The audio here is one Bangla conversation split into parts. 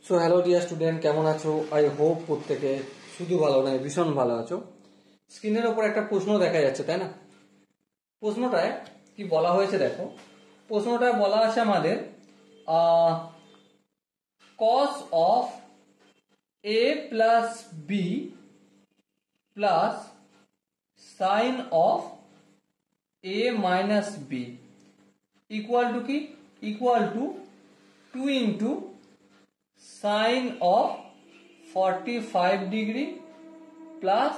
সো হ্যালো ডিয়ার স্টুডেন্ট, কেমন আছো? আই হোপ প্রত্যেকে শুধু ভালো নয় ভীষণ ভালো আছো। স্ক্রিনের ওপর একটা প্রশ্ন দেখা যাচ্ছে, তাই না? প্রশ্নটায় কি বলা হয়েছে দেখো। প্রশ্নটায় বলা আছে আমাদের cos of a plus b plus sin of a minus b equal to কি? equal to 2 into sin of 45 degree plus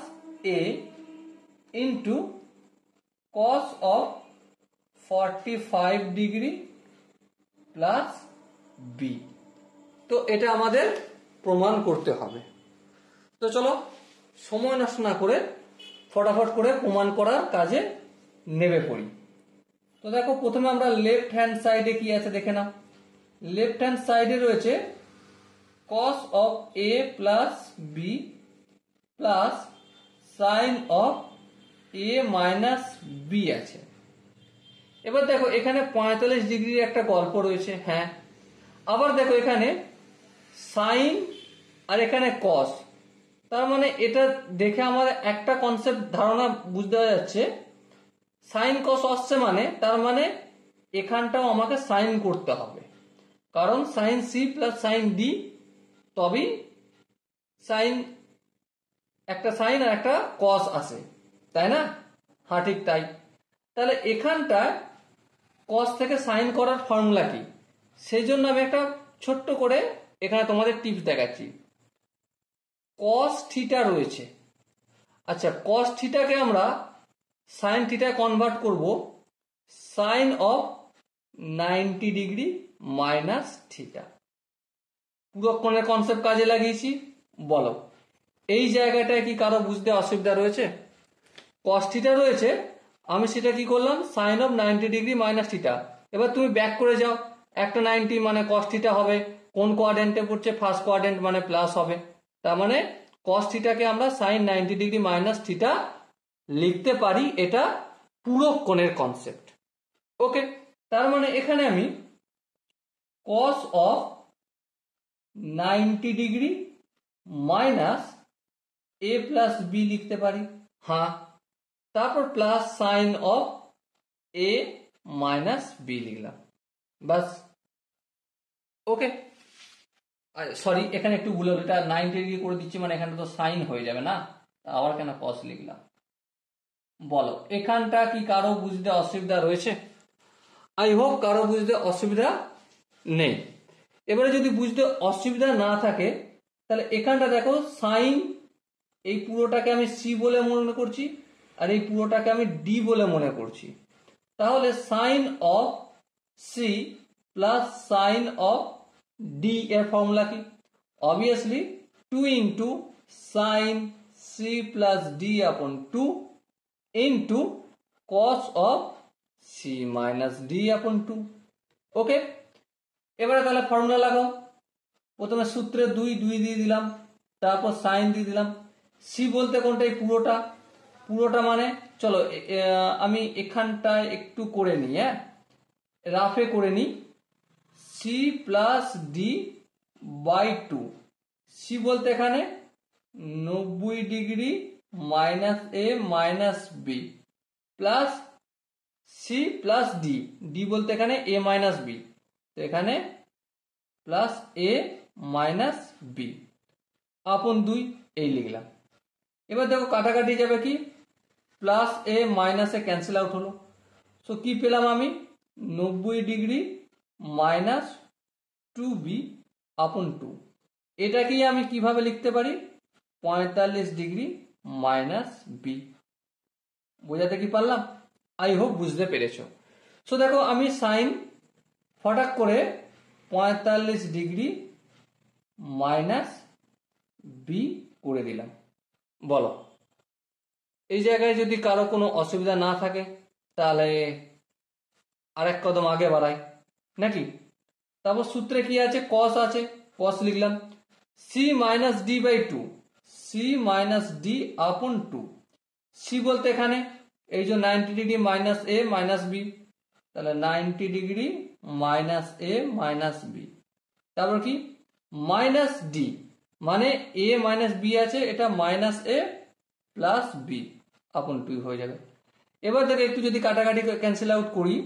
a into cos of 45 degree plus b। তো এটা আমাদের প্রমাণ করতে হবে। তো চলো সময় নষ্ট না করে ফটাফট করে প্রমাণ করার কাজে নেমে পড়ি। তো দেখো, প্রথমে আমরা লেফট হ্যান্ড সাইডে কি আছে দেখে নাও। লেফট হ্যান্ড সাইডে রয়েছে cos of a plus b plus sin of a minus b আছে। এবার দেখো এখানে 45 ডিগ্রির একটা গল্প রয়েছে, হ্যাঁ। আবার দেখো এখানে সাইন আর এখানে কস, তার মানে এটা দেখে আমাদের একটা কনসেপ্ট ধারণা বুঝতে যাচ্ছে, সাইন কস আসছে মানে তার মানে এখানটাও আমাকে সাইন করতে হবে, কারণ sine C plus sine D, তবেই সাইন একটা সাইন আর একটা কস আসে, তাই না? হ্যাঁ ঠিক তাই। তাহলে এখানটা কস থেকে সাইন করার ফর্মুলা কি, সেই জন্য আমি একটা ছোট্ট করে এখানে তোমাদের টিপস দেখাচ্ছি। কস থিটা রয়েছে, আচ্ছা কস থিটাকে আমরা সাইন থিটায় কনভার্ট করব sine of 90 degree minus theta. পুরো কোণের কনসেপ্ট কাজে লাগিয়েছি। বলো এই জায়গাটায় কি কারো বুঝতে অসুবিধা রয়েছে? কস থিটা রয়েছে, আমি সেটা কি করলাম sine of 90 degree minus theta. এবার তুমি ব্যাক করে যাও, একটা 90 মানে কস থিটা হবে, কোন কোয়াড্রেন্টে পড়ছে? ফার্স্ট কোয়াড্রেন্ট, মানে প্লাস হবে। তার মানে কস থিটাকে আমরা সাইন 90 ডিগ্রি মাইনাস থিটা লিখতে পারি, এটা পুরো কোণের কনসেপ্ট। ওকে, তার মানে এখানে আমি cos of 90 degree minus A plus B লিখতে পারি, হ্যাঁ। তারপর plus sine of A minus B লিখলাম, বাস। ওকে, সরি এখানে একটু ভুল হলো, এটা 90 ডিগ্রি করে দিচ্ছি, মানে এখানে তো সাইন হয়ে যাবে না, আবার কেন কস লিখলাম? বলো এখানটা কি কারো বুঝতে অসুবিধা রয়েছে? আই হোপ কারো বুঝতে অসুবিধা নেই। এবারে যদি বুঝতে অসুবিধা না থাকে তাহলে এখানটা দেখো, সাইন এই পুরোটাকে আমি সি বলে মনে করছি আর এই পুরোটাকে আমি ডি বলে মনে করছি। তাহলে sine of C plus sine of D এর ফর্মুলা কি? Obviously 2 into sine C plus D upon 2 into cos of C minus D upon 2। ওকে, এবারে তাহলে ফর্মুলা লাগাও। প্রথমে সূত্রে 2 দিয়ে দিলাম, তারপর সাইন দিয়ে দিলাম। সি বলতে কোনটা? এই পুরোটা মানে চলো আমি এখানটায় একটু করে নিই, হ্যাঁ রাফে করে নিই। C plus D by 2, C বলতে এখানে 90 degree minus A minus B plus C plus D, D বলতে এখানে এ মাইনাস বি, তো এখানে প্লাস এ মাইনাস বি আপন 2, এই লিখলাম। এবার দেখো কাটাকাটি যাবে কি, প্লাস এ মাইনাস এ ক্যান্সেল আউট হলো। সো কি পেলাম আমি? 90 ডিগ্রি মাইনাস 2b আপন 2। এটাকেই আমি কিভাবে লিখতে পারি? 45 ডিগ্রি মাইনাস বি। বোঝাতে কি পারলাম? আই হোপ বুঝতে পেরেছো। সো দেখো আমি সাইন ফটাক করে 45 ডিগ্রি মাইনাস বি করে দিলাম। বলো এই জায়গায় যদি কারো কোনো অসুবিধা না থাকে তাহলে আরেক কদম আগে বাড়াই নাকি? তারপর সূত্রে কি আছে? কস আছে, কস লিখলাম। C minus D by 2, C minus D upon 2। C বলতে এখানে এই যে 90 degree minus A minus B, তাহলে 90 degree minus A minus B. তারপর কি মাইনাস ডি, মানে এ মাইনাস বি আছে, এটা মাইনাস এ প্লাস বি আপন 2 হয়ে যাবে। এবার দেখো একটু যদি কাটাকাটি ক্যান্সেল আউট করি,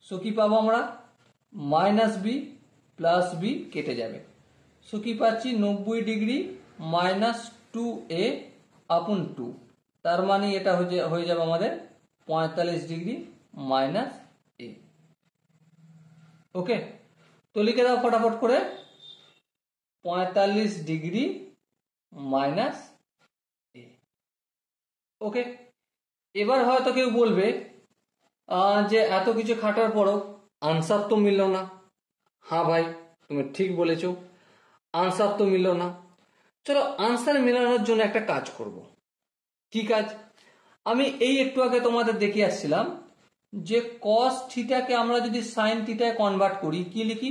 সো কি পাবো আমরা, মাইনাস বি প্লাস বি কেটে যাবে, সো কি পাচ্ছি 90 ডিগ্রি মাইনাস 2a আপন 2, তার মানে এটা হয়ে যাবে আমাদের 45 ডিগ্রি মাইনাস এ। ওকে, তো লিখে দাও ফটাফট করে 45 ডিগ্রি মাইনাস এ। ওকে, এবার হয়তো কেউ বলবে যে এত কিছু খাটার পরও আনসার তো মিলল না। হ্যাঁ ভাই, তুমি ঠিক বলেছো, আনসার তো মিলল না। চলো আনসার মেলানোর জন্য একটা কাজ করব। কি কাজ? আমি এই একটু আগে তোমাদের দেখিয়ে আসছিলাম যে কস থিটাকে আমরা যদি সাইন থিটায় কনভার্ট করি, কি লিখি,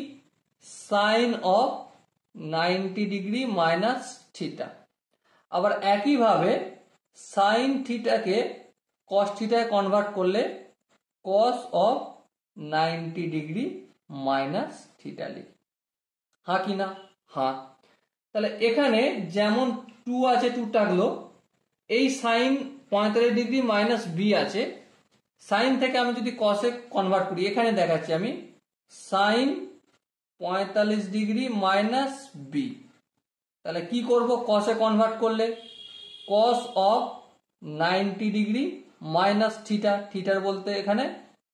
sine of 90 degree minus theta. আবার একইভাবে সাইন থিটাকে কস থিটায় কনভার্ট করলে cos of 90 degree minus theta লিখি। হ্যাঁ কি না? হ্যাঁ। তাহলে এখানে যেমন 2 আছে 2 থাকলো, এই সাইন 45 ডিগ্রি মাইনাস বি আছে, সাইন থেকে আমি যদি কসে কনভার্ট করি, এখানে দেখাচ্ছি আমি সাইন 45 ডিগ্রি মাইনাস বি, তাহলে কি করব, কসে কনভার্ট করলে cos of 90 degree minus theta, থিটার বলতে এখানে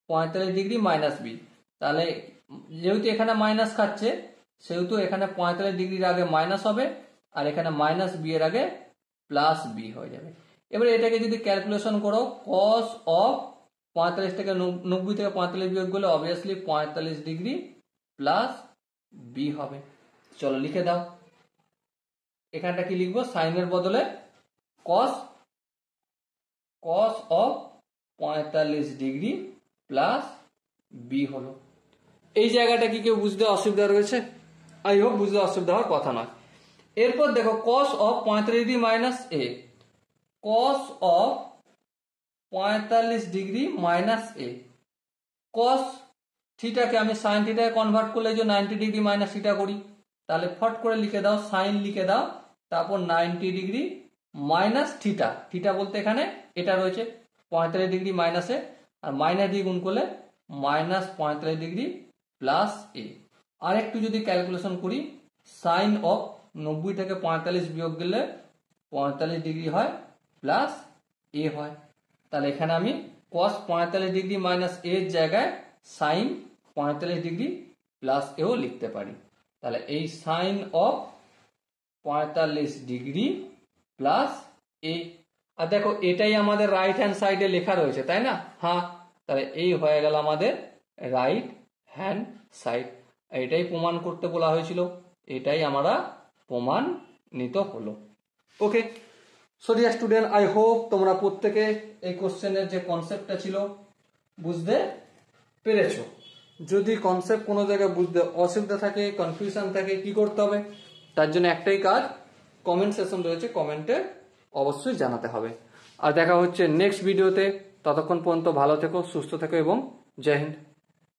45 ডিগ্রি মাইনাস বি, তাহলে যেহেতু এখানে মাইনাস খাচ্ছে সেহেতু এখানে 45 ডিগ্রির আগে মাইনাস হবে আর এখানে মাইনাস বি এর আগে প্লাস বি হয়ে যাবে। এবারে এটাকে যদি ক্যালকুলেশন করো, কস অফ 45 থেকে 90 থেকে 45 বিয়োগ করলে অবভিয়াসলি 45 ডিগ্রি প্লাস বি হবে। চলো লিখে দাও, এখানটা কি লিখবো, সাইনের বদলে cos, cos of 45 degree plus B হলো। এই জায়গাটা কি কেউ বুঝতে অসুবিধা রয়েছে? আই হোপ বুঝতে অসুবিধা হওয়ার কথা নয়। এরপর দেখো cos of 45 degree minus A, cos of 45 degree minus A, cos থিটাকে আমি সাইন থিটায় কনভার্ট করলে যে 90 ডিগ্রি মাইনাস থিটা করি, তাহলে ফট করে লিখে দাও, সাইন লিখে দাও, তারপর 90 ডিগ্রি মাইনাস থিটা, থিটা বলতে এখানে এটা রয়েছে 45 ডিগ্রি মাইনাসে, আর মাইনাস দিয়ে গুণ করলে মাইনাস 45 ডিগ্রি প্লাস এ। আর একটু যদি ক্যালকুলেশন করি, সাইন অফ 90 থেকে 45 বিয়োগ গেলে 45 ডিগ্রি হয় প্লাস এ হয়, তাহলে এখানে আমি কস 45 ডিগ্রি মাইনাস এর জায়গায় সাইন 45 ডিগ্রি প্লাস এও লিখতে পারি। তাহলে এই সাইন অফ 45 ডিগ্রি প্লাস এ, আর দেখো এটাই আমাদের রাইট হ্যান্ড সাইডে লেখা রয়েছে, তাই না? হ্যাঁ, তাহলে এই হয়ে গেল আমাদের রাইট হ্যান্ড সাইড। এটাই প্রমাণ করতে বলা হয়েছিল, এটাই আমরা প্রমাণিত হলো। Okay, so dear student, I hope তোমরা প্রত্যেকে এই কোশ্চেনের যে কনসেপ্টটা ছিল বুঝতে পেরেছো। যদি কনসেপ্ট কোনো জায়গায় বুঝতে অসুবিধা থাকে, কনফিউশন থাকে, কি করতে হবে? তার জন্য একটাই কাজ, কমেন্ট সেকশন রয়েছে, কমেন্টে অবশ্যই জানাতে হবে। আর দেখা হচ্ছে নেক্সট ভিডিওতে, ততক্ষণ পর্যন্ত ভালো থেকো, সুস্থ থেকো এবং জয় হিন্দ।